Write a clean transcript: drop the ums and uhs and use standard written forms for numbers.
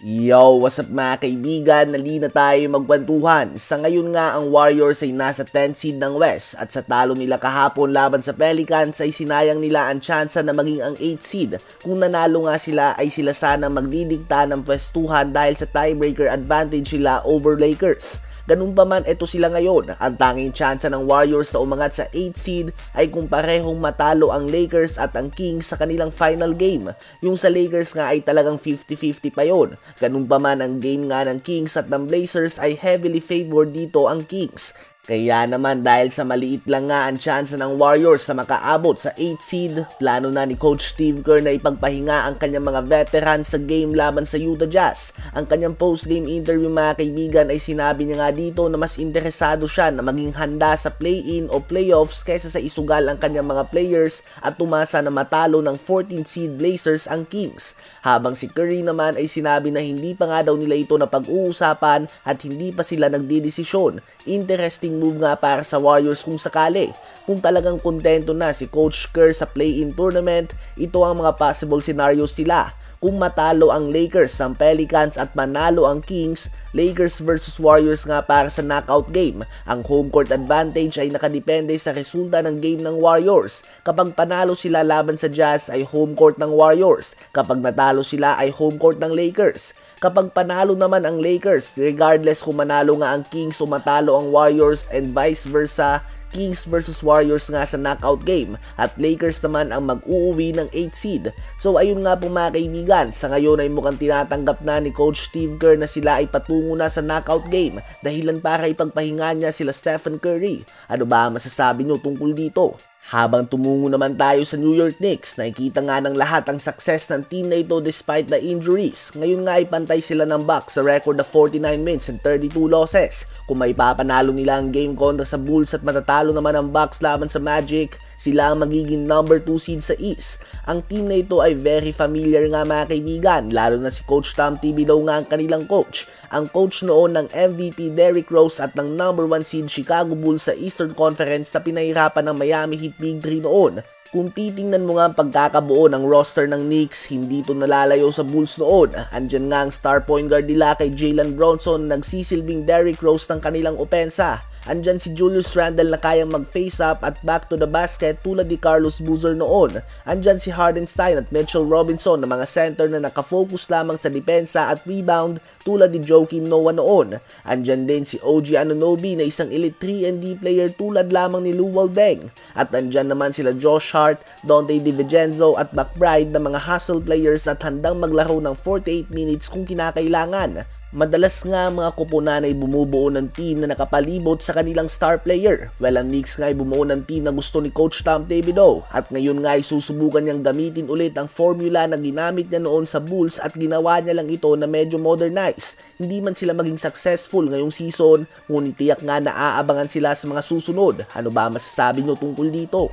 Yo, what's up mga kaibigan? Nali na tayo magkwentuhan. Sa ngayon nga, ang Warriors ay nasa 10th seed ng West at sa talo nila kahapon laban sa Pelicans ay sinayang nila ang tsansa na maging ang 8th seed. Kung nanalo nga sila ay sila sana magdidikta ng pwestuhan dahil sa tiebreaker advantage sila over Lakers. Ganun pa man, ito sila ngayon. Ang tanging tsansa ng Warriors na umangat sa 8th seed ay kung parehong matalo ang Lakers at ang Kings sa kanilang final game. Yung sa Lakers nga ay talagang 50-50 pa yon. Ganun pa man, ang game nga ng Kings at ng Blazers ay heavily favored dito ang Kings. Kaya naman dahil sa maliit lang nga ang tsansa ng Warriors sa makaabot sa 8th seed, plano na ni Coach Steve Kerr na ipagpahinga ang kanyang mga veterans sa game laban sa Utah Jazz. Ang kanyang post-game interview mga kaibigan ay sinabi niya nga dito na mas interesado siya na maging handa sa play-in o playoffs kaysa sa isugal ang kanyang mga players at tumasa na matalo ng 14th seed Blazers ang Kings. Habang si Curry naman ay sinabi na hindi pa nga daw nila ito na pag-uusapan at hindi pa sila nagdidesisyon. Interesting move nga para sa Warriors kung sakali. Kung talagang kontento na si Coach Kerr sa play-in tournament, ito ang mga possible scenarios sila. Kung matalo ang Lakers, ang Pelicans at manalo ang Kings, Lakers versus Warriors nga para sa knockout game. Ang home court advantage ay nakadepende sa resulta ng game ng Warriors. Kapag panalo sila laban sa Jazz ay home court ng Warriors. Kapag natalo sila ay home court ng Lakers. Kapag panalo naman ang Lakers, regardless kung manalo nga ang Kings o matalo ang Warriors and vice versa, Kings versus Warriors nga sa knockout game at Lakers naman ang mag-uuwi ng 8th seed. So ayun nga po mga kaibigan, sa ngayon ay mukhang tinatanggap na ni Coach Steve Kerr na sila ay patungo na sa knockout game dahilan para ipagpahinga niya sila Stephen Curry. Ano ba masasabi nyo tungkol dito? Habang tumungo naman tayo sa New York Knicks, nakikita nga ng lahat ang success ng team na ito despite the injuries. Ngayon nga ay pantay sila ng Bucks sa record na 49 wins and 32 losses. Kung may papanalo nila ang game kontra sa Bulls at matatalo naman ang Bucks laban sa Magic, sila ang magiging number 2 seed sa East. Ang team na ito ay very familiar nga mga kaibigan, lalo na si Coach Tom Thibodeau nga ang kanilang coach. Ang coach noon ng MVP Derrick Rose at ng number 1 seed Chicago Bulls sa Eastern Conference na pinahirapan ng Miami Heat Big 3 noon. Kung titingnan mo nga ang pagkakabuo ng roster ng Knicks, hindi ito nalalayo sa Bulls noon. Andyan nga ang star point guard nila kay Jalen Brunson na nagsisilbing Derrick Rose ng kanilang opensa. Andyan si Julius Randle na kayang mag-face up at back to the basket tulad ni Carlos Boozer noon. Andyan si Hardenstein at Mitchell Robinson na mga center na nakafocus lamang sa depensa at rebound tulad ni Joakim Noah noon. Andyan din si OG Anunoby na isang elite 3-and-D player tulad lamang ni Luol Deng. At andyan naman sila Josh Hart, Donte DiVincenzo at McBride na mga hustle players at handang maglaro ng 48 minutes kung kinakailangan. Madalas nga mga kupunan ay bumubuo ng team na nakapalibot sa kanilang star player. Well, ang Knicks nga ay bumuo ng team na gusto ni Coach Tom Thibodeau at ngayon nga ay susubukan niyang gamitin ulit ang formula na ginamit niya noon sa Bulls at ginawa niya lang ito na medyo modernized. Hindi man sila maging successful ngayong season, ngunit tiyak nga na aabangan sila sa mga susunod. Ano ba masasabi niyo tungkol dito?